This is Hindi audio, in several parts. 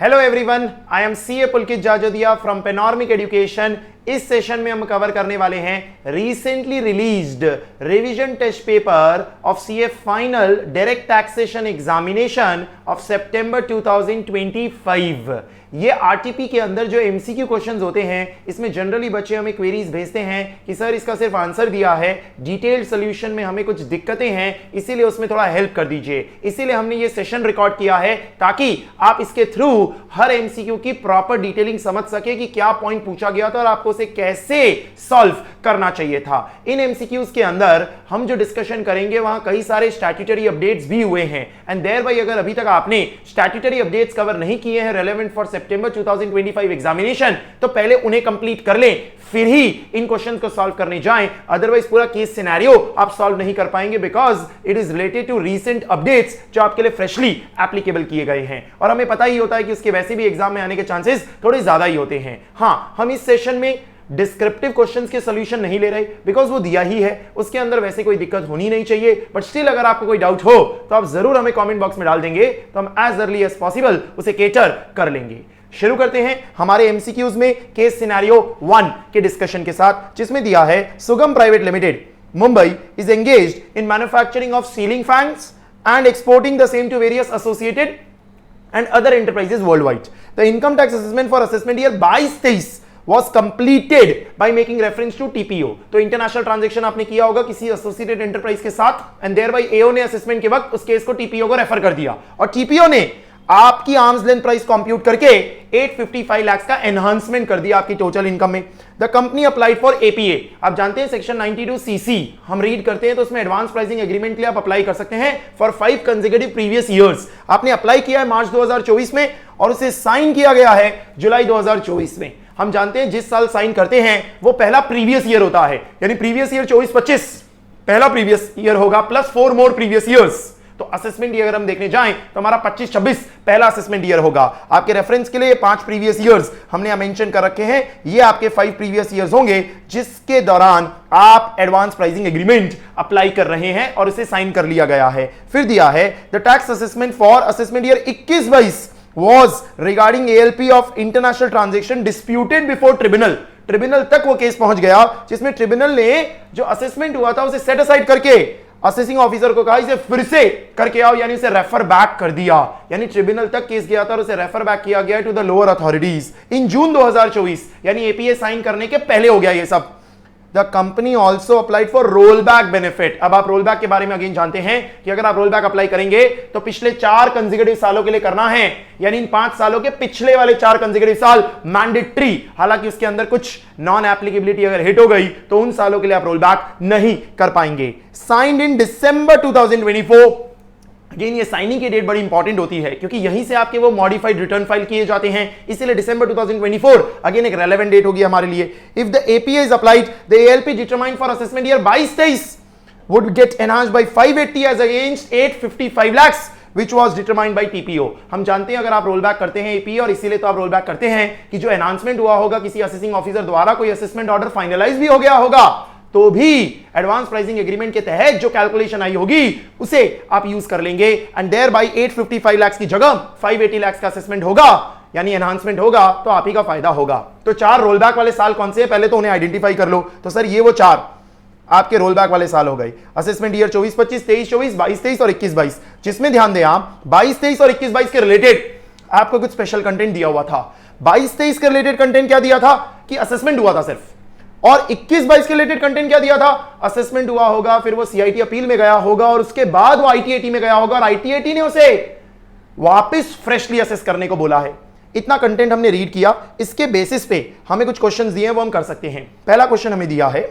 Hello everyone, I am CA Pulkit Jajodia from Panoramic education. इस सेशन में हम कवर करने वाले हैं recently released revision test paper of CA final direct taxation examination of सितंबर 2025। ये आरटीपी के अंदर जो एमसीक्यू क्वेश्चंस होते हैं, इसमें जनरली बच्चे हमें क्वेरीज भेजते हैं कि सर इसका सिर्फ आंसर दिया है, डिटेल्ड सॉल्यूशन में हमें कुछ दिक्कतें हैं, इसीलिए उसमें थोड़ा हेल्प कर दीजिए। इसीलिए हमने ये सेशन रिकॉर्ड किया है ताकि आप इसके थ्रू हर एमसीक्यू की प्रॉपर डिटेलिंग समझ सके कि क्या पॉइंट पूछा गया था और आपको उसे कैसे सॉल्व करना चाहिए था। इन एमसीक्यूज के अंदर हम जो डिस्कशन करेंगे वहां कई सारे स्टैट्यूटरी अपडेट्स भी हुए हैं एंड देयर बाय अगर अभी तक आपने स्टैट्यूटरी अपडेट्स कवर नहीं किए हैं रेलेवेंट फॉर सितंबर 2025 एग्जामिनेशन, तो पहले उन्हें कंप्लीट कर लें, फिर ही इन क्वेश्चंस को सॉल्व करने जाएं। अदरवाइज पूरा केस सिनेरियो आप सॉल्व नहीं कर पाएंगे because it is related to recent updates जो आपके लिए फ्रेशली एप्लीकेबल किए गए हैं और हमें पता ही होता है कि उसके वैसे भी एग्जाम में आने के चांसेस थोड़े ज्यादा ही होते हैं। हां, हम इस सेशन में डिस्क्रिप्टिव क्वेश्चंस के सॉल्यूशन नहीं ले रहे बिकॉज वो दिया ही है, उसके अंदर वैसे कोई दिक्कत होनी नहीं चाहिए। बट स्टिल अगर आपको कोई डाउट हो तो आप जरूर हमें कमेंट बॉक्स में डाल देंगे, तो हम एज अर्ली एज पॉसिबल उसे केटर कर लेंगे। शुरू करते हैं हमारे एमसीक्यूज में केस सिनेरियो 1 के डिस्कशन के साथ, जिसमें दिया है Sugam private limited Mumbai is engaged in manufacturing of ceiling fans and exporting the same to various associated and other enterprises worldwide. The income tax assessment for assessment year 22-23 was completed by making reference to TPO. तो इंटरनेशनल ट्रांजैक्शन आपने किया होगा किसी एसोसिएटेड एंटरप्राइज के साथ एंड देयरबाय एओ ने असेसमेंट के वक्त उस केस को टीपीओ को रेफर कर दिया और टीपीओ ने आपकी आर्म्स लेंथ प्राइस कंप्यूट करके 855 लाख का एनहांसमेंट कर दिया आपकी टोटल इनकम में। The company applied for APA. आप जानते हैं सेक्शन 92 सीसी हम रीड करते हैं तो उसमें एडवांस प्राइसिंग एग्रीमेंट के लिए आप अप्लाई कर सकते हैं फॉर 5 कंसेक्यूटिव प्रीवियस ईयर्स। आपने अप्लाई किया है मार्च 2024 में और उसे साइन किया गया है जुलाई 2024 में। हम जानते हैं जिस साल साइन करते हैं वो पहला प्रीवियस ईयर होता है, यानी प्रीवियस ईयर 24-25 पहला प्रीवियस ईयर होगा प्लस 4 मोर प्रीवियस ईयर्स। तो असेसमेंट ईयर अगर हम देखने जाएं तो हमारा 25-26 पहला असेसमेंट ईयर होगा। आपके रेफरेंस के लिए 5 प्रीवियस ईयर्स हमने मेंशन कर रखे हैं, ये आपके 5 प्रीवियस ईयर्स होंगे जिसके दौरान आप एडवांस प्राइसिंग एग्रीमेंट अप्लाई कर रहे हैं और इसे साइन कर लिया गया है। फिर दिया है the tax assessment for assessment year 21-22 was regarding ALP of international transaction disputed before tribunal। Tribunal तक वो केस पहुंच गया जिसमें ट्रिब्यूनल ने जो असेसमेंट हुआ था उसे सेट असाइड करके असेसिंग ऑफिसर को कहा इसे फिर से करके आओ, यानी इसे रेफर बैक कर दिया। यानी ट्रिब्यूनल तक केस गया था और उसे रेफर बैक किया गया टू द लोअर अथॉरिटीज इन जून 2024, यानी एपीए साइन करने के पहले हो गया ये सब। The company also applied for roll back benefit. अब आप रोल बैक के बारे में अगेन जानते हैं कि अगर आप रोल बैक अप्लाई करेंगे तो पिछले 4 कंसेक्यूटिव सालों के लिए करना है, यानी इन 5 सालों के पिछले वाले 4 कंसेक्यूटिव साल मैंडेटरी। हालांकि उसके अंदर कुछ नॉन एप्लीकेबिलिटी अगर हिट हो गई तो उन सालों के लिए आप रोल बैक नहीं कर पाएंगे। Signed in December 2024। अगेन ये साइनिंग की डेट बड़ी इंपॉर्टेंट होती है क्योंकि यहीं से आपके वो मॉडिफाइड रिटर्न फाइल किए जाते हैं, इसीलिए दिसंबर 2024 अगेन एक रेलेवेंट डेट होगी हमारे लिए। If the APA is applied the ALP determined for assessment year 22-23 would get enhanced by 580 as against 855 lakh which was determined by TPO। हम जानते हैं अगर आप रोल बैक करते हैं एपीए और इसीलिए तो आप रोल बैक करते हैं कि जो एनहांसमेंट हुआ होगा किसी असेसिंग ऑफिसर द्वारा, कोई असेसमेंट ऑर्डर फाइनलाइज भी हो गया होगा, तो भी एडवांस प्राइसिंग एग्रीमेंट के तहत जो कैलकुलेशन आई होगी उसे आप यूज कर लेंगे एंड देयर बाय 855 लाख की जगह 580 लाख का असेसमेंट होगा, यानी एनहांसमेंट होगा तो आप ही का फायदा होगा। तो 4 रोल बैक वाले साल कौन से हैं, पहले तो उन्हें आइडेंटिफाई कर लो। तो सर ये वो 4 आपके रोल बैक वाले साल हो गए, असेसमेंट ईयर 24-25, 23-24, 22-23 और 21-22, जिसमें ध्यान दें आप 22-23 और 21-22 के रिलेटेड आपको कुछ स्पेशल कंटेंट दिया हुआ था। 22-23 के रिलेटेड कंटेंट क्या दिया था कि असेसमेंट हुआ था सिर्फ, और 21-22 के रिलेटेड कंटेंट क्या दिया था, असेसमेंट हुआ होगा, फिर वो सीआईटी अपील में गया होगा और उसके बाद वो आईटीएटी में गया होगा और आईटीएटी ने उसे वापस फ्रेशली असेस करने को बोला है। इतना कंटेंट हमने रीड किया, इसके बेसिस पे हमें कुछ क्वेश्चंस दिए हैं वो हम कर सकते हैं। पहला क्वेश्चन हमें दिया है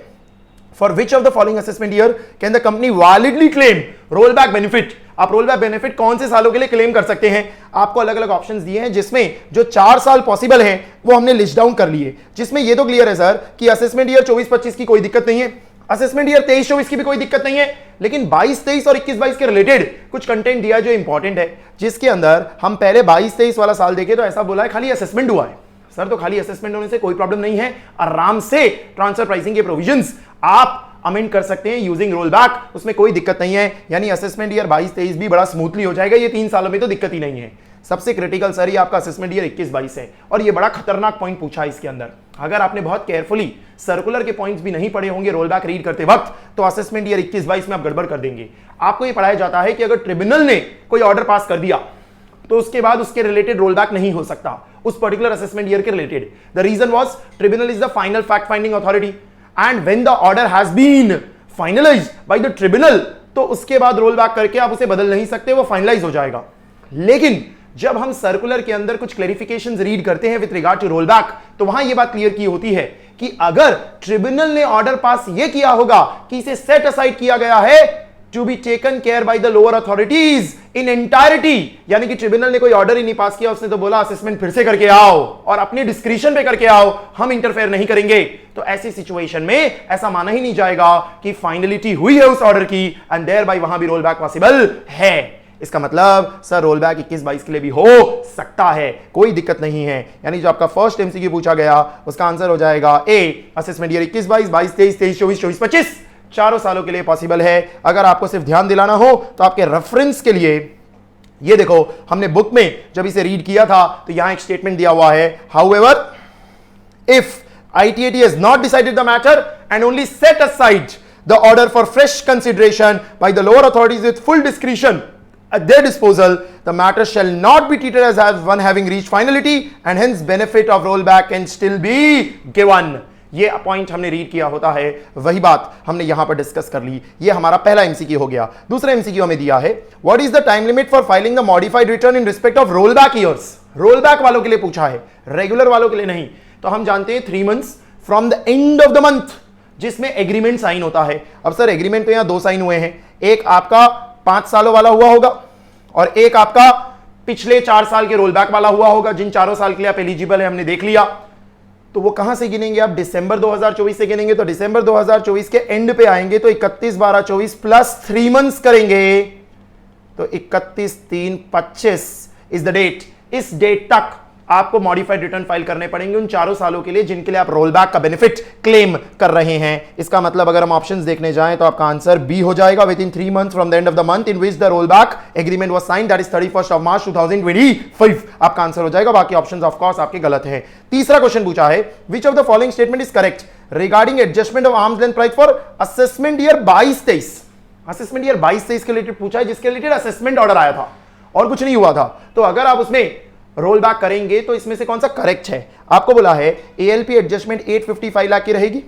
for which of the following assessment year can the company validly claim roll back benefit. आप रोल बैक बेनिफिट कौन से सालों के लिए क्लेम कर सकते हैं, आपको अलग अलग ऑप्शंस दिए हैं जिसमें जो 4 साल पॉसिबल हैं वो हमने लिस्ट डाउन कर लिए। जिसमें ये तो क्लियर है सर कि असेसमेंट ईयर 24-25 की कोई दिक्कत नहीं है, असेसमेंट ईयर 23-24 की भी कोई दिक्कत नहीं है, लेकिन 22-23 और 21-22 के रिलेटेड कुछ कंटेंट दिया जो इंपॉर्टेंट है, जिसके अंदर हम पहले 22-23 वाला साल देखें तो ऐसा बोला है खाली असेसमेंट हुआ है। सर तो खाली असेसमेंट होने से कोई प्रॉब्लम नहीं है, आराम से ट्रांसफर प्राइसिंग के प्रोविजंस आप अमेंड कर सकते हैं यूजिंग रोल बैक, उसमें कोई दिक्कत नहीं है, यानी असेसमेंट ईयर 22-23 भी बड़ा स्मूथली हो जाएगा, ये 3 सालों में तो दिक्कत ही नहीं है। सबसे क्रिटिकल सर ये आपका असेसमेंट ईयर 21-22 है, और ये बड़ा खतरनाक पॉइंट पूछा है इसके अंदर। अगर आपने बहुत केयरफुली सर्कुलर के पॉइंट्स भी नहीं पढ़े होंगे रोल बैक रीड करते वक्त, तो असेसमेंट ईयर 21-22 में आप गड़बड़ कर देंगे। आपको ये पढ़ाया जाता है कि अगर ट्रिब्यूनल ने कोई ऑर्डर पास कर दिया तो उसके बाद उसके रिलेटेड रोल बैक नहीं हो सकता उस पर्टिकुलर असेसमेंट ईयर के related. The reason was tribunal is the final fact finding authority and when the order has been finalised by the tribunal, तो उसके बाद रोल बैक करके आप उसे बदल नहीं सकते, वो फाइनलाइज हो जाएगा। लेकिन जब हम सर्कुलर के अंदर कुछ क्लैरिफिकेशंस रीड करते हैं with regard to roll back, तो वहां यह बात क्लियर की होती है कि अगर ट्रिब्यूनल ने ऑर्डर पास यह किया होगा कि इसे सेट असाइड किया गया है to be taken care by the lower authorities in entirety, यानी कि ट्रिब्यूनल ने कोई ऑर्डर ही नहीं पास किया, उसने तो बोला असेसमेंट फिर से करके आओ और अपने डिस्क्रिप्शन पे करके आओ, हम इंटरफेयर नहीं करेंगे, तो ऐसी सिचुएशन में ऐसा माना ही नहीं जाएगा कि फाइनलिटी हुई है उस ऑर्डर की एंड देयर बाय वहां भी रोल बैक पॉसिबल है। इसका मतलब सर रोल बैक 21-22 के लिए भी हो सकता है, कोई दिक्कत नहीं है। यानी जो आपका फर्स्ट एमसीक्यू पूछा गया उसका आंसर हो जाएगा ए, असेसमेंट ईयर 21-22, 22-23, 23-24, 24-25 चारों सालों के लिए पॉसिबल है। अगर आपको सिर्फ ध्यान दिलाना हो तो आपके रेफरेंस के लिए ये देखो, हमने बुक में जब इसे रीड किया था तो यहां एक स्टेटमेंट दिया हुआ है, however if ITAT has not decided the matter and only set aside the order for fresh consideration by the lower authorities with full discretion at their disposal, the matter shall not be treated as one having reached finality and hence benefit of rollback can still be given. ये पॉइंट हमने रीड किया होता है, वही बात हमने यहां पर डिस्कस कर ली। ये हमारा पहला एमसीक्यू हो गया। दूसरा एमसीक्यू हमें दिया है, what is the time limit for filing the modified return in respect of roll back years. Roll back वालों के लिए पूछा है, रेगुलर वालों के लिए नहीं। तो हम जानते हैं 3 months from the end of the month, जिसमें एग्रीमेंट साइन होता है। अब सर एग्रीमेंट तो यहां 2 साइन हुए हैं, एक आपका 5 सालों वाला हुआ होगा और एक आपका पिछले 4 साल के रोल बैक वाला हुआ होगा। जिन 4 साल के लिए आप एलिजिबल है हमने देख लिया, तो वो कहां से गिनेंगे आप, दिसंबर 2024 से गिनेंगे। तो दिसंबर 2024 के एंड पे आएंगे तो 31/12/24 प्लस 3 months करेंगे, तो 31/3/25 इज द डेट। इस डेट तक आपको मॉडिफाइड रिटर्न फाइल करने पड़ेंगे उन 4 सालों के लिए जिनके लिए आप रोल बैक का बेनिफिट क्लेम कर रहे हैं। इसका मतलब अगर हम ऑप्शंस देखने जाएं तो आपका आंसर बी हो जाएगा, with in 3 months from the end of the month in which the roll back agreement was signed, that is 31st of March 2025 आपका आंसर हो जाएगा। बाकी ऑप्शंस ऑफ कोर्स आपके गलत हैं। तीसरा क्वेश्चन पूछा है, विच of the following statement is correct regarding adjustment of arms length price for assessment year 22-23। Assessment year 22-23 के रिलेटेड पूछा है, जिसके रिलेटेड असेसमेंट ऑर्डर आया था और कुछ नहीं हुआ था। तो अगर आप उसमें रोल बैक करेंगे तो इसमें से कौन सा करेक्ट है। आपको बोला है ALP एडजस्टमेंट 855 लाख की रहेगी,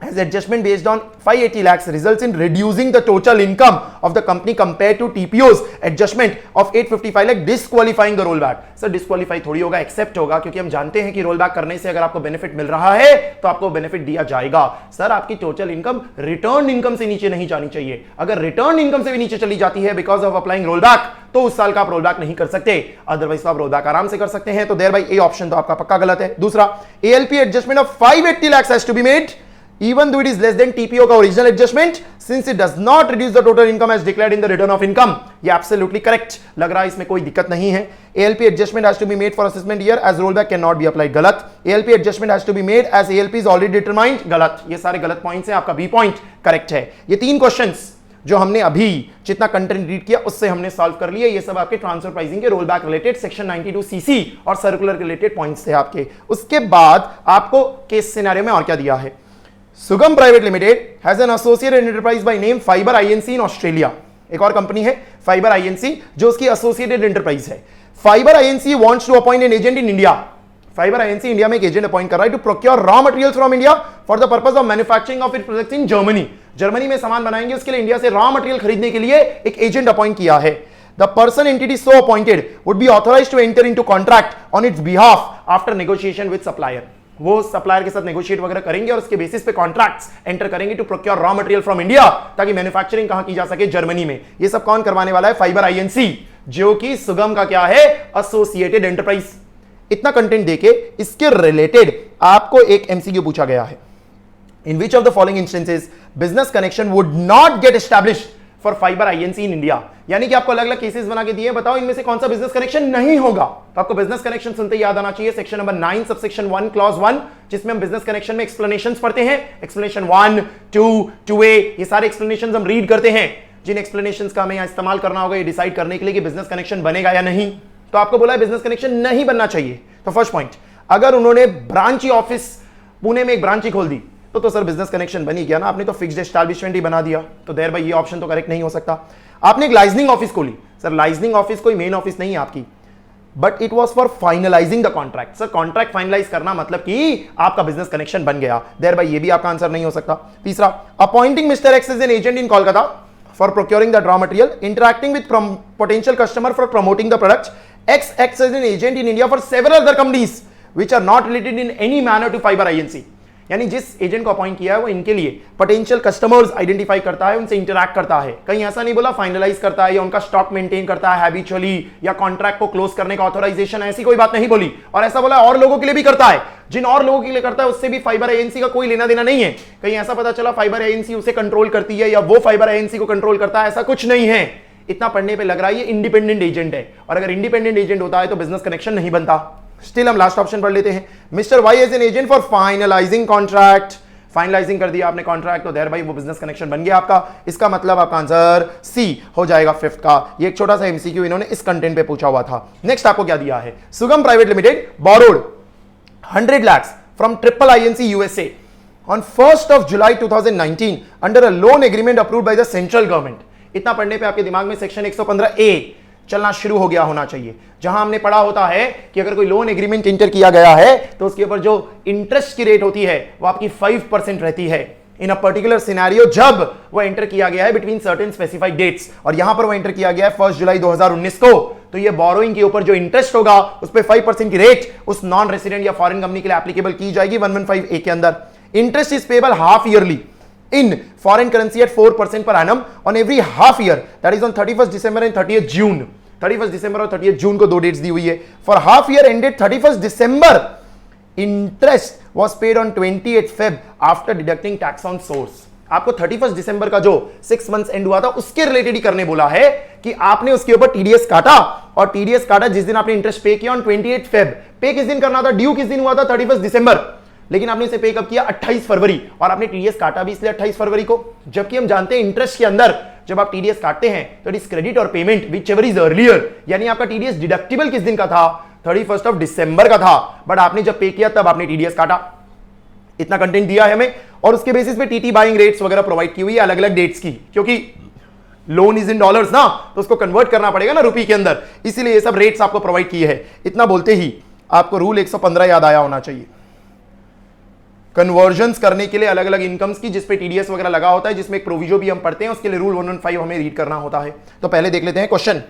as adjustment based on 580 lakhs results in reducing the total income of the company compared to TPO's adjustment of 855 lakh disqualifying the rollback। Sir disqualify थोड़ी होगा, एक्सेप्ट होगा, क्योंकि हम जानते हैं कि रोल बैक करने से अगर आपको बेनिफिट मिल रहा है तो आपको बेनिफिट दिया जाएगा। सर आपकी टोटल इनकम रिटर्न इनकम से नीचे नहीं जानी चाहिए। अगर रिटर्न इनकम से भी नीचे चली जाती है because of applying role back, तो उस साल का आप रोल बैक नहीं कर सकते, अदरवाइज तो आप रोल बैक आराम से कर सकते हैं। तो देयर बाय ए ऑप्शन तो आपका पक्का गलत है। दूसरा, ALP adjustment of 580 lakhs has to be made even though it is less than TPO का original adjustment since it does not reduce the total income as declared in the return of income। ये absolutely correct लग रहा है, इसमें कोई दिक्कत नहीं है। ALP adjustment has to be made for assessment year as rollback cannot be applied, गलत। ALP adjustment has to be made as ALP is already determined, गलत। ये सारे गलत पॉइंट्स हैं, आपका बी पॉइंट करेक्ट है। ये 3 क्वेश्चंस जो हमने अभी जितना कंटेंट रीड किया उससे हमने सॉल्व कर लिया। ये सब आपके ट्रांसफर प्राइसिंग के roll back related section 92 CC और सर्कुलर रिलेटेड पॉइंट्स थे आपके। उसके बाद आपको केस सिनेरियो में और क्या दिया है, Sugam private limited has an associated enterprise by name Fibre INC in Australia. एक और कंपनी है फाइबर INC जो उसकी एसोसिएटेड एंटरप्राइज है। Fibre INC wants to appoint an agent in India. Fibre INC India में एक एजेंट अपॉइंट कर रहा है to procure raw materials from India for the purpose of manufacturing of its products in Germany. Germany में सामान बनाएंगे, उसके लिए इंडिया से रॉ मटेरियल खरीदने के लिए एक एजेंट अपॉइंट किया है। The person entity so appointed would be authorized to enter into contract on its behalf after negotiation with supplier। वो सप्लायर के साथ नेगोशिएट वगैरह करेंगे और उसके बेसिस पे कॉन्ट्रैक्ट्स एंटर करेंगे to procure raw material from India, ताकि मैन्युफैक्चरिंग कहां की जा सके, जर्मनी में। ये सब कौन करवाने वाला है, फाइबर INC, जो कि सुगम का क्या है, एसोसिएटेड एंटरप्राइज। इतना कंटेंट देके इसके रिलेटेड आपको एक MCQ पूछा गया है, in which of the following instances business connection would not get established for fiber INC in India. यानी कि आपको अलग अलग केसेस बना के दिए, बताओ इनमें से कौन सा बिजनेस कनेक्शन नहीं होगा। तो आपको बिजनेस कनेक्शन सुनते याद आना चाहिए सेक्शन नंबर 9 सबसेक्शन 1 क्लॉज 1, जिसमें हम बिजनेस कनेक्शन में एक्सप्लेनेशंस पढ़ते हैं। एक्सप्लेनेशन 1, 2, 2A, ये सारे एक्सप्लेनेशंस हम रीड करते हैं, जिन एक्सप्लेनेशंस का हमें यहां इस्तेमाल करना होगा ये डिसाइड करने के लिए कि बिजनेस कनेक्शन बनेगा या नहीं। तो आपको बोला है बिजनेस कनेक्शन नहीं बनना चाहिए। तो फर्स्ट पॉइंट, अगर उन्होंने ब्रांच ऑफिस पुणे में एक ब्रांच ही खोल दी तो सर बिजनेस कनेक्शन बनी गया ना, आपने तो फिक्स्ड एस्टैब्लिशमेंट ही बना दिया, तो देयर बाय ये ऑप्शन तो करेक्ट नहीं हो सकता। आपने एक लाइजनिंग ऑफिस खोली, सर लाइजनिंग ऑफिस कोई मेन ऑफिस नहीं है आपकी, but it was for finalising the contract. Sir contract finalise करना मतलब कि आपका बिजनेस कनेक्शन बन गया, देयर बाय ये भी आपका आंसर नहीं हो सकता। तीसरा, appointing mister X as an agent in Kolkata for procuring the raw material, interacting with potential customer for promoting the products, X X as an agent in India for several other companies which are not related in any manner to Fibre INC. यानी जिस एजेंट को अपॉइंट किया है वो इनके लिए पोटेंशियल कस्टमर्स आइडेंटिफाई करता है, उनसे इंटरैक्ट करता है, कहीं ऐसा नहीं बोला फाइनलाइज करता है या उनका स्टॉक मेंटेन करता है हैबिचुअली या कॉन्ट्रैक्ट को क्लोज करने का ऑथराइजेशन, ऐसी कोई बात नहीं बोली। और ऐसा बोला और लोगों के लिए भी करता है, जिन और लोगों के लिए करता है उससे भी फाइबर एजेंसी का कोई लेना देना नहीं है। कहीं ऐसा पता चला फाइबर एजेंसी उसे कंट्रोल करती है या वो फाइबर एजेंसी को कंट्रोल करता है, ऐसा कुछ नहीं है। इतना पढ़ने पर लग रहा है ये इंडिपेंडेंट एजेंट है, और अगर इंडिपेंडेंट एजेंट होता है तो बिजनेस कनेक्शन नहीं बनता। स्टिल हम लास्ट ऑप्शन पढ़ लेते हैं, mister Y as an agent for finalising contract, finalising कर दिया आपने कॉन्ट्रैक्ट तो देयर बाय वो बिजनेस कनेक्शन बन गया आपका। इसका मतलब आपका आंसर सी हो जाएगा फिफ्थ का। ये एक छोटा सा एमसीक्यू इन्होंने इस कंटेंट पे पूछा हुआ था। नेक्स्ट आपको क्या दिया है, Sugam private limited borrowed 100 lakhs from triple INC USA on 1st of July 2019 under a loan agreement approved by the central government. इतना पढ़ने पे आपके दिमाग में सेक्शन 115A चलना शुरू हो गया होना चाहिए, जहां हमने पढ़ा होता है कि अगर कोई लोन एग्रीमेंट इंटर किया गया है तो उसके ऊपर जो इंटरेस्ट की रेट होती है वो आपकी 5% रहती है इन अ पर्टिकुलर सिनेरियो, जब वो एंटर किया गया है बिटवीन सर्टेन स्पेसिफाइड डेट्स, और यहां पर वो एंटर किया गया है 1 जुलाई 2019 को। तो ये बोरोइंग के ऊपर जो इंटरेस्ट होगा उस पर 5% की रेट उस नॉन रेसिडेंट या फॉरेन कंपनी के लिए एप्लीकेबल की जाएगी 115A के अंदर। Interest is payable half yearly in foreign currency at 4% per annum on every half year, that is on 31st December and 30th June। 31st December और 30th June को दो डेट्स दी हुई है। For half year ended 31st December, interest was paid on 28th Feb after deducting tax on source। आपको 31st December का जो 6 months एंड हुआ था उसके रिलेटेड ही करने बोला है कि आपने उसके ऊपर टीडीएस काटा, और टीडीएस काटा जिस दिन आपने इंटरेस्ट पे किया ऑन 28th Feb। पे किस दिन करना था, ड्यू किस दिन हुआ था 31st December, लेकिन आपने इसे पे कब किया 28 फरवरी, और आपने टीडीएस काटा भी इसलिए 28 फरवरी को। जबकि हम जानते हैं इंटरेस्ट के अंदर जब आप टीडीएस काटते हैं तो इट इज क्रेडिट और पेमेंट व्हिचएवर इज अर्लियर, यानी आपका टीडीएस डिडक्टिबल किस दिन का था, 31st of December का था, बट आपने जब पे किया तब आपने टीडीएस काटा। इतना कंटेंट दिया है हमें, और उसके बेसिस पे टीटी बाइंग रेट्स वगैरह प्रोवाइड की हुई है अलग अलग डेट्स की, क्योंकि लोन इज इन डॉलर्स ना, तो उसको कन्वर्ट करना पड़ेगा ना रुपी के अंदर, इसीलिए ये सब रेट्स आपको प्रोवाइड किए हैं। इतना बोलते ही आपको रूल 115 याद आया होना चाहिए, कन्वर्जन्स करने के लिए अलग अलग इनकम्स की जिसपे टीडीएस वगैरह लगा होता है, जिसमें एक प्रोविजो भी हम पढ़ते हैं, उसके लिए रूल 115 हमें रीड करना होता है। तो पहले देख लेते हैं क्वेश्चन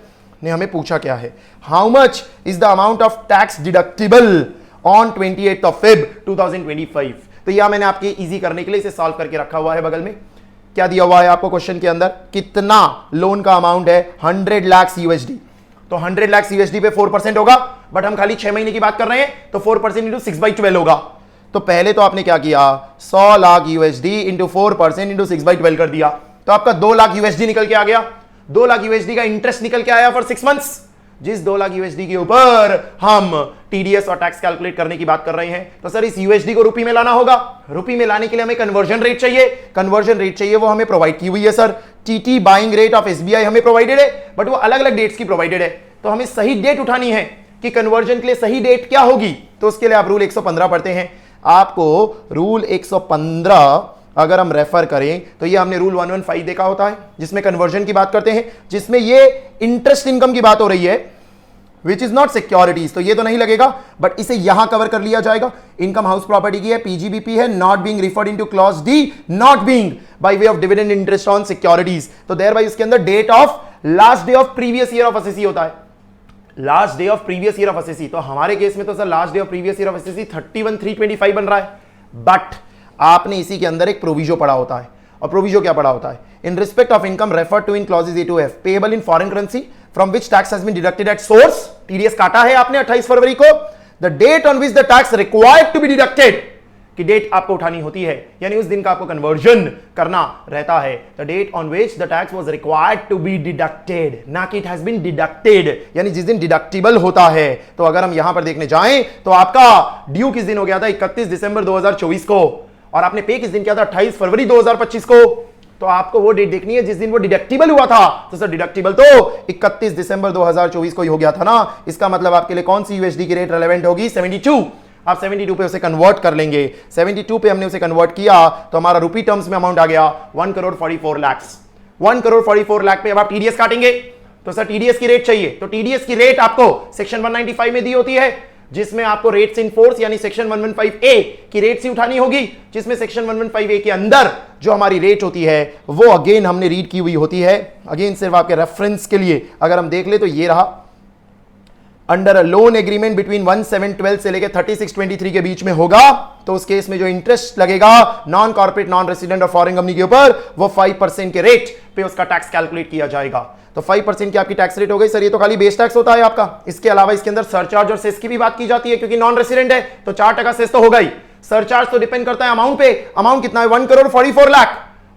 ने हमें पूछा क्या है, how much is the amount of tax deductible on 28th of Feb 2025। तो यह मैंने आपके इजी करने के लिए इसे सॉल्व करके रखा हुआ है। बगल में क्या दिया हुआ है आपको क्वेश्चन के अंदर, कितना लोन का अमाउंट है, 100 lakhs USD। तो 100 lakhs USD पे 4% होगा, बट हम खाली 6 महीने की बात कर रहे हैं तो 4% इंटू 6/12 होगा। तो पहले तो आपने क्या किया, 100 लाख USD इंटू 4% इंटू 6/12 कर दिया, तो आपका 2 लाख USD निकल के आ गया। 2 लाख USD का इंटरेस्ट निकल के आया फॉर 6 months, जिस 2 लाख USD के ऊपर हम टीडीएस और टैक्स कैलकुलेट करने की बात कर रहे हैं। तो सर इस USD को रुपी में लाना होगा, रुपी में लाने के लिए हमें कन्वर्जन रेट चाहिए, कन्वर्जन रेट चाहिए, वो हमें प्रोवाइड की हुई है sir. TT buying rate of SBI हमें प्रोवाइडेड है, बट वो अलग अलग डेट्स की प्रोवाइडेड है, तो हमें सही डेट उठानी है कि कन्वर्जन के लिए सही डेट क्या होगी। तो उसके लिए आप रूल 115 पढ़ते हैं। आपको रूल 115 अगर हम रेफर करें तो ये हमने रूल 115 देखा होता है, जिसमें कन्वर्जन की बात करते हैं, जिसमें ये इंटरेस्ट इनकम की बात हो रही है, विच इज नॉट सिक्योरिटीज, तो ये तो नहीं लगेगा, बट इसे यहां कवर कर लिया जाएगा। इनकम हाउस प्रॉपर्टी की है, पीजीबीपी है, not being referred into clause D, not being by way of dividend interest on securities. तो देयर बाय इसके अंदर date of last day of previous year of assessee होता है, last day of previous year of assessee. तो हमारे केस में तो sir last day of previous year of assessee 31/3/25 बन रहा है, बट आपने इसी के अंदर एक प्रोविजो पढ़ा होता है, और प्रोविजो क्या पढ़ा होता है, in respect of income refer to in clauses A to F payable in foreign currency from which tax has been deducted at source. TDS काटा है आपने 28 फरवरी को, the date on which the tax required to be deducted की डेट आपको उठानी होती है, यानी उस दिन का आपको कन्वर्जन करना रहता है। The date on which the tax was required to be deducted, ना कि इट हैज बीन डिडक्टेड, यानी जिस दिन डिडक्टिबल होता है। तो अगर हम यहां पर देखने जाएं तो आपका ड्यू किस दिन हो गया था, 31 दिसंबर 2024 को, और आपने पे किस दिन किया था, 28 फरवरी 2025 को। तो आपको वो डेट देखनी है जिस दिन वो डिडक्टिबल हुआ था। तो सर डिडक्टिबल तो 31 दिसंबर 2024 को ही हो गया था ना। इसका मतलब आपके लिए कौन सी यूएसडी की रेट रेलेवेंट होगी? 72। आप 72 पे उसे कन्वर्ट कर लेंगे। 72 पे हमने उसे कन्वर्ट किया तो हमारा रुपी टर्म्स में अमाउंट आ गया 1,44,00,000। 1,44,00,000 पे अब आप टीडीएस काटेंगे तो सर टीडीएस की रेट चाहिए। तो टीडीएस की रेट आपको सेक्शन 195 में दी होती है, जिसमें आपको रेट्स इन फोर्स यानी सेक्शन 115A की रेट से उठानी होगी, जिसमें सेक्शन 115A के अंदर जो हमारी रेट होती है वो अगेन हमने रीड की हुई होती है। अगेन सिर्फ आपके रेफरेंस के लिए अगर हम देख ले तो ये रहा, under a loan agreement between 1712 से लेकर 3623 के बीच में होगा तो उस केस में जो इंटरेस्ट लगेगा नॉन कॉर्पोरेट नॉन रेसिडेंट और फॉरेन कंपनी के ऊपर वो 5% के रेट पे उसका टैक्स कैलकुलेट किया जाएगा। तो 5% की आपकी टैक्स रेट हो गई। सर ये तो खाली बेस टैक्स होता है आपका, इसके अलावा इसके अंदर सरचार्ज और सेस की भी बात की जाती है, क्योंकि नॉन रेसिडेंट है तो 4% सेस तो होगा ही। सरचार्ज तो डिपेंड करता है अमाउंट पे। अमाउंट कितना है? 1,44,00,000।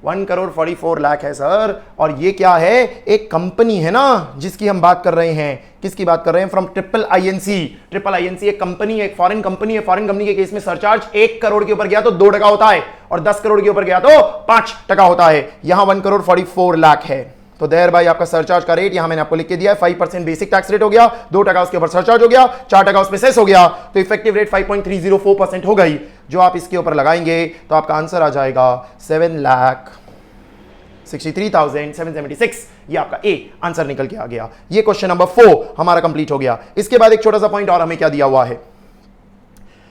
1,44,00,000 है सर। और ये क्या है? एक कंपनी है ना जिसकी हम बात कर रहे हैं। किसकी बात कर रहे हैं? From triple INC. Triple INC एक कंपनी है, एक फॉरेन कंपनी है। फॉरेन कंपनी के केस में सरचार्ज 1 करोड़ के ऊपर गया तो 2% होता है, और 10 करोड़ के ऊपर गया तो 5% होता है। यहां 1,44,00,000 है तो देयर बाय आपका सरचार्ज का रेट यहां मैंने आपको लिख के दिया है 5% बेसिक टैक्स रेट हो गया, 2% उसके ऊपर सरचार्ज हो गया, 4% उसमें सेस हो गया, तो इफेक्टिव रेट 5.304% हो गई। जो आप इसके ऊपर लगाएंगे तो आपका आंसर आ जाएगा 7,63,776। ये आपका ए आंसर निकल के आ गया। ये क्वेश्चन नंबर 4 हमारा कंप्लीट हो गया। इसके बाद एक छोटा सा पॉइंट और हमें क्या दिया हुआ है?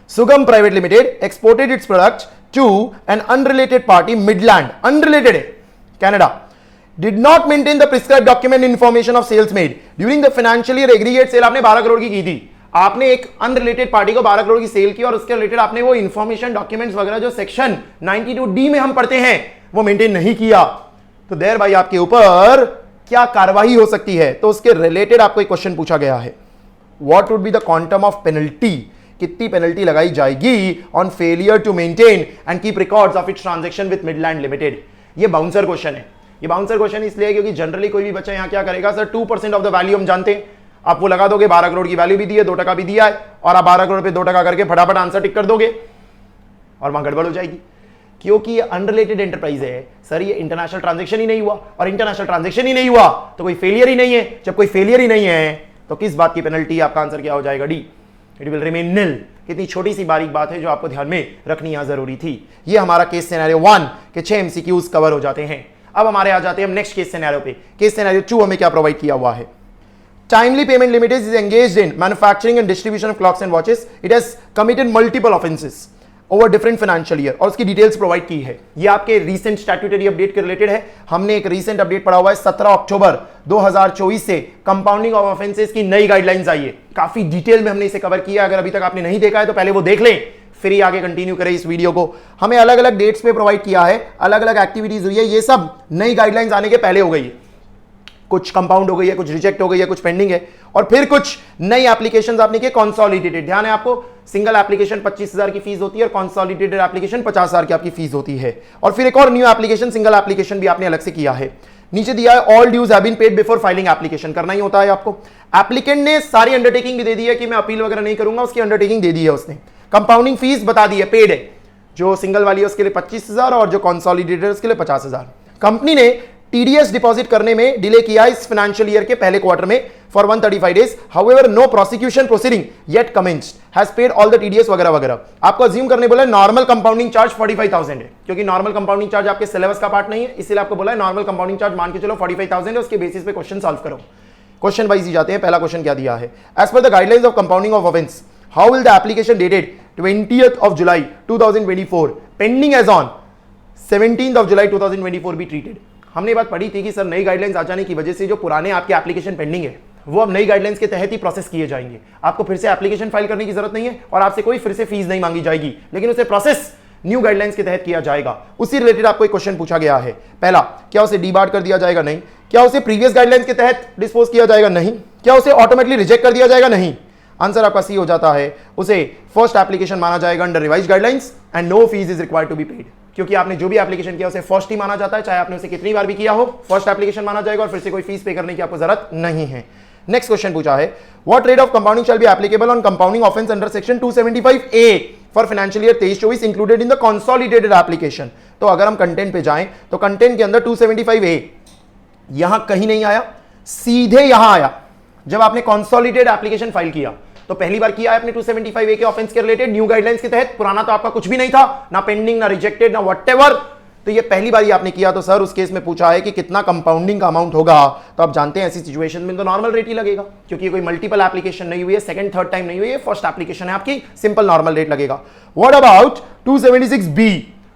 Sugam private limited exported its product to an unrelated party Midland, unrelated है, Canada, did not maintain the prescribed document information of sales made during the financial year aggregate sale। आपने 12 करोड़ की थी, आपने एक अनरिलेटेड पार्टी को 12 करोड़ की सेल की और उसके रिलेटेड आपने वो इंफॉर्मेशन डॉक्यूमेंट्स वगैरह जो सेक्शन 92D में हम पढ़ते हैं वो मेंटेन नहीं किया, तो देयर भाई आपके ऊपर क्या कार्रवाई हो सकती है? तो उसके रिलेटेड आपको एक क्वेश्चन पूछा गया है, what would be the quantum of penalty? कितनी पेनल्टी लगाई जाएगी on failure to maintain and keep records of its transaction with Midland limited? ये बाउंसर क्वेश्चन है। ये बाउंसर क्वेश्चन इसलिए है क्योंकि जनरली कोई भी बच्चा यहां क्या करेगा? सर 2% ऑफ द वैल्यू हम जानते हैं, आप वो लगा दोगे, 12 करोड़ की वैल्यू भी दी है, 2% भी दिया है, और आप 12 करोड़ पे 2% करके फटाफट आंसर टिक कर दोगे और वहां गड़बड़ हो जाएगी, क्योंकि ये अनरिलेटेड एंटरप्राइज है। सर ये इंटरनेशनल ट्रांजेक्शन ही नहीं हुआ, और इंटरनेशनल ट्रांजेक्शन ही नहीं हुआ तो कोई फेलियर ही नहीं है। जब कोई फेलियर ही नहीं है तो किस बात की पेनल्टी? आपका आंसर क्या हो जाएगा? डी, इट विल रिमेन निल। कितनी छोटी सी बारीक बात है जो आपको ध्यान में रखनी यहां जरूरी थी। ये हमारा केस सिनेरियो 1 के 6 एमसीक्यूज कवर हो जाते हैं। अब हमारे आ जाते हैं हम नेक्स्ट केस सिनेरियो पे। केस सिनेरियो 2 हमें क्या प्रोवाइड किया हुआ है? Timely payment limited is engaged in manufacturing and distribution of clocks and watches. It has committed multiple offences over different financial year, और उसकी डिटेल्स प्रोवाइड की है। ये आपके रीसेंट स्टैट्यूटरी अपडेट के रिलेटेड है। हमने एक रीसेंट अपडेट पढ़ा हुआ है 17 अक्टूबर 2024 से कंपाउंडिंग ऑफ ऑफेंसेस की नई गाइडलाइंस आई है। काफी डिटेल में हमने इसे कवर किया। अगर अभी तक आपने नहीं देखा है तो पहले वो देख लें, फिर ही आगे कंटिन्यू करें इस वीडियो को। हमें अलग अलग डेट्स पे प्रोवाइड किया है, अलग अलग एक्टिविटीज हुई है। ये सब नई गाइडलाइंस आने के पहले हो गई है। कुछ कंपाउंड हो गई है, कुछ रिजेक्ट हो गई है, कुछ पेंडिंग है, और फिर कुछ नई एप्लीकेशंस आपने किए कंसोलिडेटेड। ध्यान है आपको, सिंगल एप्लीकेशन 25,000 की फीस होती है और कंसोलिडेटेड एप्लीकेशन 50,000 की आपकी फीस होती है। और फिर एक और न्यू एप्लीकेशन, सिंगल एप्लीकेशन भी आपने अलग से किया है। नीचे दिया है all dues have been paid before filing application. करना ही होता है आपको। एप्लीकेंट ने सारी अंडरटेकिंग भी दे दी है कि मैं अपील वगैरह नहीं करूंगा, उसकी अंडरटेकिंग दे दी है उसने। कंपाउंडिंग फीस बता दी है, पेड है। जो सिंगल वाली है उसके लिए 25,000 और जो कंसोलिडेटेड उसके लिए 50,000। कंपनी ने टीडीएस डिपॉजिट करने में डिले किया इस फाइनेंशियल ईयर के पहले क्वार्टर में for 135 days. However no prosecution proceeding yet commenced, has paid all the TDS वगैरह वगैरह। आपको अज्यूम करने बोला नॉर्मल कंपाउंडिंग चार्ज 45,000 है, क्योंकि नॉर्मल कंपाउंडिंग चार्ज आपके सिलेबस का पार्ट नहीं है, इसलिए आपको बोला है नॉर्मल कंपाउंडिंग चार्ज मान के चलो 45,000 है, उसके बेसिस पे क्वेश्चन सॉल्व करो। क्वेश्चन वाइज ही जाते हैं। पहला क्वेश्चन क्या दिया है? As per the guidelines of compounding of offence, how will the application dated 20th of July 2024 pending as on 17th of July 2024 be treated? हमने बात पढ़ी थी कि सर नई गाइडलाइंस आ जाने की वजह से जो पुराने आपके एप्लीकेशन पेंडिंग है वो अब नई गाइडलाइंस के तहत ही प्रोसेस किए जाएंगे। आपको फिर से एप्लीकेशन फाइल करने की जरूरत नहीं है और आपसे कोई फिर से फीस नहीं मांगी जाएगी, लेकिन उसे प्रोसेस न्यू गाइडलाइंस के तहत किया जाएगा। उसी रिलेटेड आपको एक क्वेश्चन पूछा गया है। पहला, क्या उसे डीबार्ड कर दिया जाएगा? नहीं। क्या उसे प्रीवियस गाइडलाइंस के तहत डिस्पोज किया जाएगा? नहीं। क्या उसे ऑटोमेटिकली रिजेक्ट कर दिया जाएगा? नहीं। आंसर आपका सी हो जाता है, उसे फर्स्ट एप्लीकेशन माना जाएगा under revised guidelines and no fees is required to be paid, क्योंकि आपने जो भी एप्लीकेशन किया उसे फर्स्ट ही माना जाता है, चाहे आपने उसे कितनी बार भी किया हो, फर्स्ट एप्लीकेशन माना जाएगा और फिर से कोई फीस पे करने की आपको जरूरत नहीं है। नेक्स्ट क्वेश्चन पूछा है, what rate of compounding shall be applicable on compounding offence under section 275A for financial year 23-24 included in the consolidated application. तो अगर हम कंटेंट पे जाएं तो कंटेंट के अंदर 275A यहां कहीं नहीं आया, सीधे यहां आया। जब आपने कंसोलिडेटेड एप्लीकेशन फाइल किया तो पहली बार किया है अपने 275A के ऑफेंस के रिलेटेड न्यू गाइडलाइंस के तहत, पुराना तो आपका कुछ भी नहीं था, ना पेंडिंग ना रिजेक्टेड ना व्हाटएवर, तो ये पहली बार ही आपने किया। तो सर उस केस में पूछा है कि कितना कंपाउंडिंग का अमाउंट होगा, तो आप जानते हैं ऐसी सिचुएशन में तो नॉर्मल रेट ही लगेगा, क्योंकि कोई मल्टीपल एप्लीकेशन नहीं हुई है, सेकंड थर्ड टाइम नहीं हुई है, फर्स्ट एप्लीकेशन है आपकी, सिंपल नॉर्मल रेट लगेगा। What about 276B?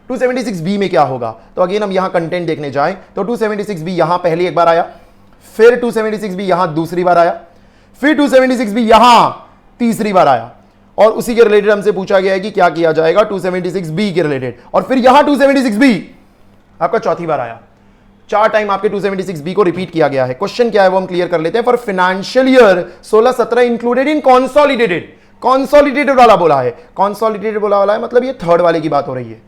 276B में क्या होगा? तो अगेन हम यहां कंटेंट देखने जाएं तो 276B यहां पहली एक बार आया, फिर 276B यहां दूसरी बार आया, फिर 276B यहां तीसरी बार आया, और उसी के रिलेटेड हमसे पूछा गया है कि क्या किया जाएगा 276B के रिलेटेड, और फिर यहां 276B आपका चौथी बार आया। 4 टाइम आपके 276B को रिपीट किया गया है। क्वेश्चन क्या है वो हम क्लियर कर लेते हैं। For financial year 16-17 included in consolidated, consolidated वाला बोला है, कंसोलिडेटेड बोला है मतलब ये थर्ड वाले की बात हो रही है।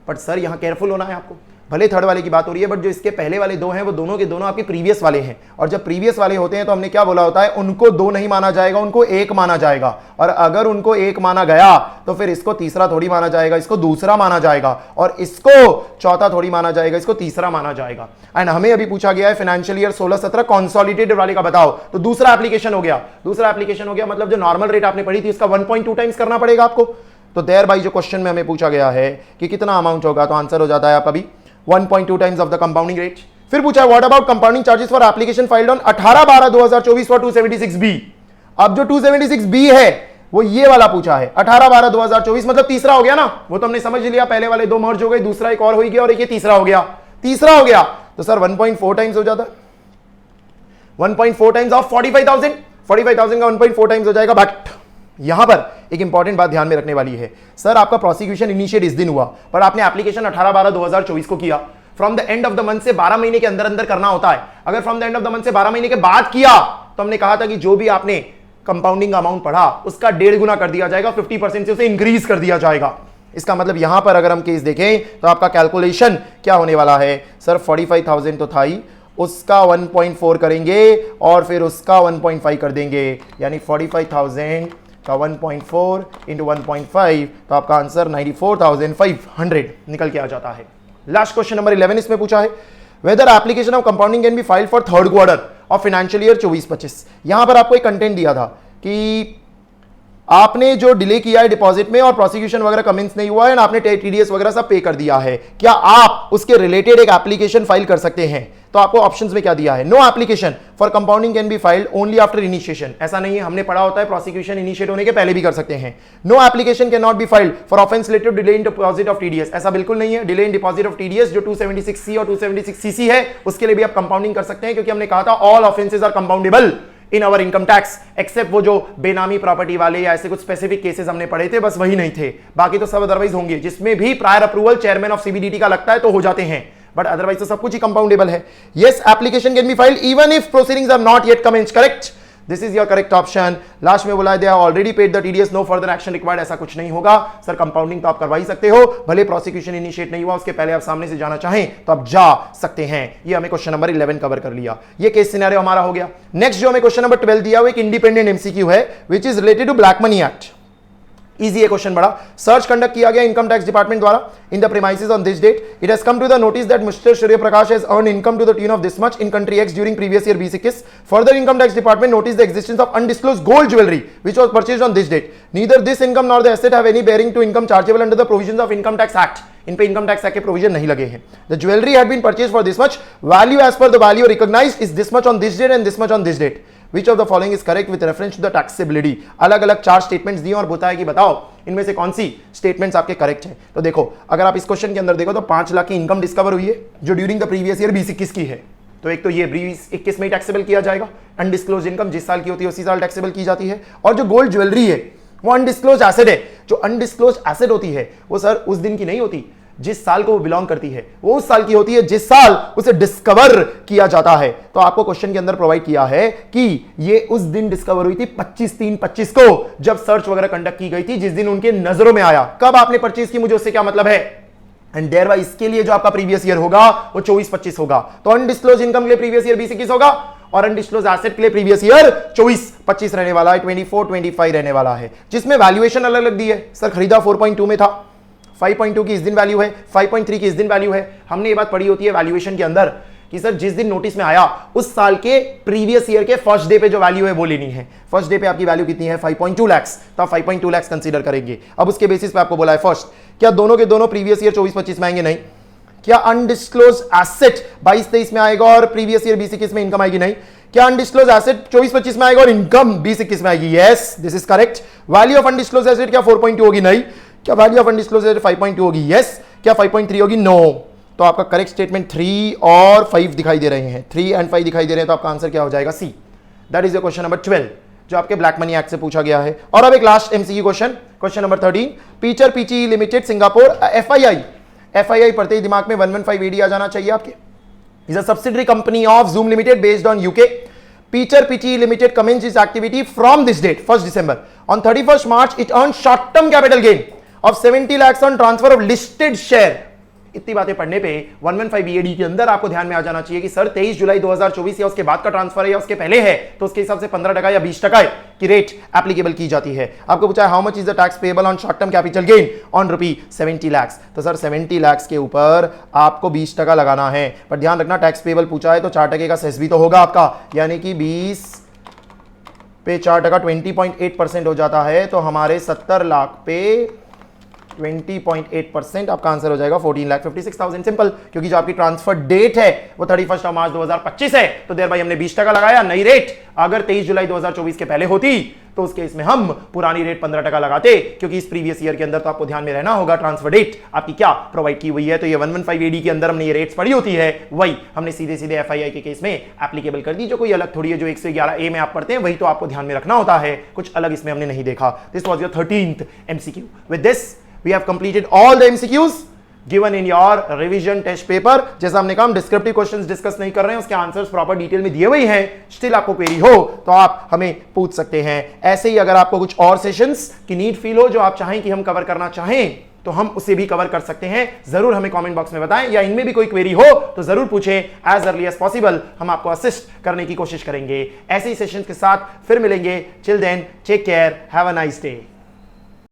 बट सर यहां केयरफुल होना है आपको, भले थर्ड वाले की बात हो रही है बट जो इसके पहले वाले दो हैं वो दोनों के दोनों आपके प्रीवियस वाले हैं, और जब प्रीवियस वाले होते हैं तो हमने क्या बोला होता है, उनको दो नहीं माना जाएगा, उनको एक माना जाएगा, और अगर उनको एक माना गया तो फिर इसको तीसरा थोड़ी माना जाएगा, इसको दूसरा माना जाएगा, और इसको चौथा थोड़ी माना जाएगा, इसको तीसरा माना जाएगा। एंड हमें अभी पूछा गया है फाइनेंशियल ईयर 16-17 कंसोलिडेटेड वाले का बताओ, तो दूसरा एप्लीकेशन हो गया, दूसरा एप्लीकेशन हो गया मतलब जो नॉर्मल रेट आपने पढ़ी थी उसका 1.2 टाइम्स करना पड़ेगा आपको। तो देयर बाई जो क्वेश्चन में हमें पूछा गया है कि कितना अमाउंट होगा, तो आंसर हो जाता है आपका भी 1.2 times of the compounding rate. फिर पूछा है what about compounding charges for application filed on 18/12/2024 for 276B। अब जो 276B है वो ये वाला पूछा है, 18/12/2024 मतलब तीसरा हो गया ना, वो तो हमने समझ लिया, पहले वाले दो मर्ज हो गए, दूसरा एक और हो गया और एक ये तीसरा हो गया, तीसरा हो गया, तो सर 1.4 टाइम्स हो जाता, 1.4 टाइम्स ऑफ 45,000 का 1.4 टाइम्स हो जाएगा। बट यहां पर एक इंपॉर्टेंट बात ध्यान में रखने वाली है, सर आपका प्रोसिक्यूशन इनिशिएट इस दिन हुआ पर आपने एप्लीकेशन 18/12/2024 को किया, from the end of the month से 12 महीने के अंदर अंदर करना होता है। अगर from the end of the month से 12 महीने के बाद किया तो हमने कहा था कि जो भी आपने कंपाउंडिंग अमाउंट पढ़ा उसका 1.5 गुना कर दिया जाएगा, 50% से उसे इंक्रीज कर दिया जाएगा। इसका मतलब यहां पर अगर हम केस देखें तो आपका कैलकुलेशन क्या होने वाला है, सर 45,000 तो था ही, उसका 1.4 करेंगे और फिर उसका 1.5 कर देंगे, यानी 45,000 का 1.4 इंटू 1.5, तो आपका आंसर 94,500 निकल के आ जाता है। लास्ट क्वेश्चन नंबर 11 इसमें पूछा है whether application of compounding can be filed for third quarter of financial year 24-25। यहां पर आपको एक कंटेंट दिया था कि आपने जो डिले किया है डिपॉजिट में और प्रोसिक्यूशन वगैरह कमेंस नहीं हुआ है, आपने टीडीएस वगैरह सब पे कर दिया है, क्या आप उसके रिलेटेड एक एप्लीकेशन फाइल कर सकते हैं? तो आपको ऑप्शंस में क्या दिया है, no application for compounding can be filed only after initiation. ऐसा नहीं है, हमने पढ़ा होता है प्रोसिक्यूशन इनिशिएट होने के पहले भी कर सकते हैं। No application cannot be filed for offence related delay in deposit of TDS, ऐसा बिल्कुल नहीं है। Delay in deposit of TDS जो 276C और 276CC है उसके लिए भी आप कंपाउंडिंग कर सकते हैं, क्योंकि हमने कहा था all offences are compoundable in our income tax except वो जो बेनामी प्रॉपर्टी वाले या ऐसे कुछ स्पेसिफिक केसेस हमने पढ़े थे, बस वही नहीं थे, बाकी तो सब अदरवाइज होंगे, जिसमें भी prior approval chairman of CBDT का लगता है तो हो जाते हैं, बट अदरवाइज तो सब कुछ ही कंपाउंडेबल है। Yes application can be filed even if proceedings are not yet commenced, correct, this is your correct option. Last में बोला they have already paid the TDS, no further action required, ऐसा कुछ नहीं होगा सर, कंपाउंडिंग तो आप करवा ही सकते हो, भले प्रोसिक्यूशन इनिशिएट नहीं हुआ उसके पहले आप सामने से जाना चाहें तो आप जा सकते हैं। ये हमें क्वेश्चन नंबर 11 कवर कर लिया, ये केस सिनेरियो हमारा हो गया। नेक्स्ट जो हमें क्वेश्चन नंबर 12 दिया हुआ एक इंडिपेंडेंट एमसीक्यू है which is related to black money act. Easy है क्वेश्चन बड़ा। सर्च कंडक्ट किया गया इनकम टैक्स डिपार्टमेंट द्वारा in the premises on this date, it has come to the notice that mister Surya Prakash has earn income to the tune of this much in country X during previous year 2021। Further income tax department notice the existence of undisclosed gold jewellery which was purchased on this date, neither this income nor the asset have any bearing to income chargeable under the provisions of income tax act. इन पे इनकम टैक्स एक्ट के प्रोविजन नहीं लगे हैं। The jewellery had been purchased for this much, value as per the value recognised is this much on this date and this much on this date, Which of the following is correct with reference to the taxability? अलग अलग 4 स्टेटमेंट्स दिए और बताया कि बताओ इनमें से कौन सी स्टेटमेंट्स आपके करेक्ट है। तो देखो अगर आप इस क्वेश्चन के अंदर देखो तो 5 लाख की इनकम डिस्कवर हुई है जो ड्यूरिंग द प्रीवियस ईयर 2021 की है, तो एक तो ये 2021 में ही टैक्सेबल किया जाएगा, अनडिस्क्लोज इनकम जिस साल की होती है उसी साल टैक्सेबल की जाती है, और जो गोल्ड ज्वेलरी है वो अनडिस्क्लोज एसेट है। जो अनडिस्क्लोज एसेट होती है वो सर उस दिन की नहीं होती जिस साल को वो बिलोंग करती है, वो उस साल की होती है जिस साल उसे डिस्कवर किया जाता है। तो आपको क्वेश्चन के अंदर प्रोवाइड किया है कि ये उस दिन डिस्कवर हुई थी 25/3/25 को, जब सर्च वगैरह कंडक्ट की गई थी, जिस दिन उनके नजरों में आया। कब आपने परचेज की मुझे उससे क्या मतलब है, एंड देयर बाय इसके लिए जो आपका प्रीवियस ईयर होगा वो 24-25 होगा, तो अनडिस्क्लोज इनकम के लिए प्रीवियस ईयर 20-21 होगा, और अनडिस्क्लोज एसेट के लिए प्रीवियस ईयर 24-25 रहने वाला है, 24-25 रहने वाला है, जिसमें वैल्यूएशन अलग अलग दी है। सर खरीदा 4.2 में था, 5.2 की इस दिन वैल्यू है, 5.3 की इस दिन वैल्यू है। हमने ये बात पढ़ी होती है वैल्यूएशन के अंदर कि सर जिस दिन नोटिस में आया उस साल के प्रीवियस ईयर के फर्स्ट डे पे जो वैल्यू है वो लेनी है। फर्स्ट डे पे आपकी वैल्यू कितनी है 5.2 लाख, तो आप 5.2 लाख कंसीडर करेंगे। अब उसके बेसिस पे आपको बोला है फर्स्ट, क्या दोनों के दोनों प्रीवियस ईयर 24-25 में आएंगे? नहीं। क्या अनडिस्क्लोज एसेट 22-23 में आएगा और प्रीवियस ईयर 20-21 में इनकम आएगी? नहीं। क्या अनडिस्क्लोज एसेट 24-25 में आएगा और इनकम 20-21 में आएगी? Yes, this is correct. Value of undisclosed asset क्या 4.2 होगी? नहीं। क्या वैल्यू ऑफ अनडिस्क्लोज एसेट 5.2 होगी? यस। क्या 5.3 होगी? नो। तो आपका करेक्ट स्टेटमेंट 3 और 5 दिखाई दे रहे हैं, 3 एंड 5 दिखाई दे रहे हैं, तो आपका आंसर क्या हो जाएगा? C. That is the question number 12 जो आपके ब्लैक मनी एक्ट से पूछा गया है। और अब एक last MCQ question, question number 13, Peacher Peachy limited Singapore, FII पढ़ते ही दिमाग में 115 एडी आ जाना चाहिए आपके। Is a subsidiary company of Zoom limited based on UK. Peacher Peachy limited commenced its activity from this date 1st December. On 31st March it earned short term capital gain of 70 lakhs on transfer of listed share. इतनी बातें पढ़ने पे 115 EAD के अंदर आपको ध्यान में आ जाना चाहिए कि सर 23 जुलाई 2024 या उसके बाद का ट्रांसफर है या उसके पहले है, तो उसके हिसाब से 15% या 20% की रेट एप्लीकेबल की जाती है। आपको पूछा है how much is the tax payable on short term capital gain on ₹70 lakh, तो सर 70 लाख के ऊपर आपको 20% लगाना है। पर ध्यान रखना टैक्स पेएबल पूछा है तो 4% का सेस भी तो होगा आपका, यानी कि 20 पे 4% 20.8% हो जाता है, तो हमारे 70 लाख पे 20.8% आपका आंसर हो जाएगा 14,56,000। सिंपल, क्योंकि जो आपकी ट्रांसफर डेट है वो 31 मार्च 2025 है, तो देर भाई हमने 20% लगाया। नई रेट अगर 23 जुलाई 2024 के पहले होती तो उस केस में हम पुरानी रेट 15% लगाते, क्योंकि इस प्रीवियस ईयर के अंदर तो आपको ध्यान में रहना होगा ट्रांसफर डेट आपकी क्या प्रोवाइड की हुई है। तो ये 115 एडी के अंदर हमने ये रेट्स पढ़ी होती है, वही हमने सीधे सीधे एफआईआई के केस में एप्लीकेबल कर दी, जो कोई अलग थोड़ी है। जो 111A में आप पढ़ते हैं वही तो आपको ध्यान में रखना होता है, कुछ अलग इसमें हमने नहीं देखा। This was your 13th MCQ। With this we have completed all the MCQs given in your revision test paper। जैसा हमने कहा डिस्क्रिप्टिव क्वेश्चंस डिस्कस नहीं कर रहे हैं, उसके आंसर्स प्रॉपर डिटेल में दिए हुए हैं। स्टिल आपको क्वेरी हो तो आप हमें पूछ सकते हैं। ऐसे ही अगर आपको कुछ और सेशंस की नीड फील हो जो आप चाहें कि हम कवर करना चाहें, तो हम उसे भी कवर कर सकते हैं। जरूर हमें कमेंट बॉक्स में बताएं, या इनमें भी कोई क्वेरी हो तो जरूर पूछें। एज अर्ली एज पॉसिबल हम आपको असिस्ट करने की कोशिश करेंगे। ऐसे ही सेशंस के साथ फिर मिलेंगे। Till then take care, have a nice day.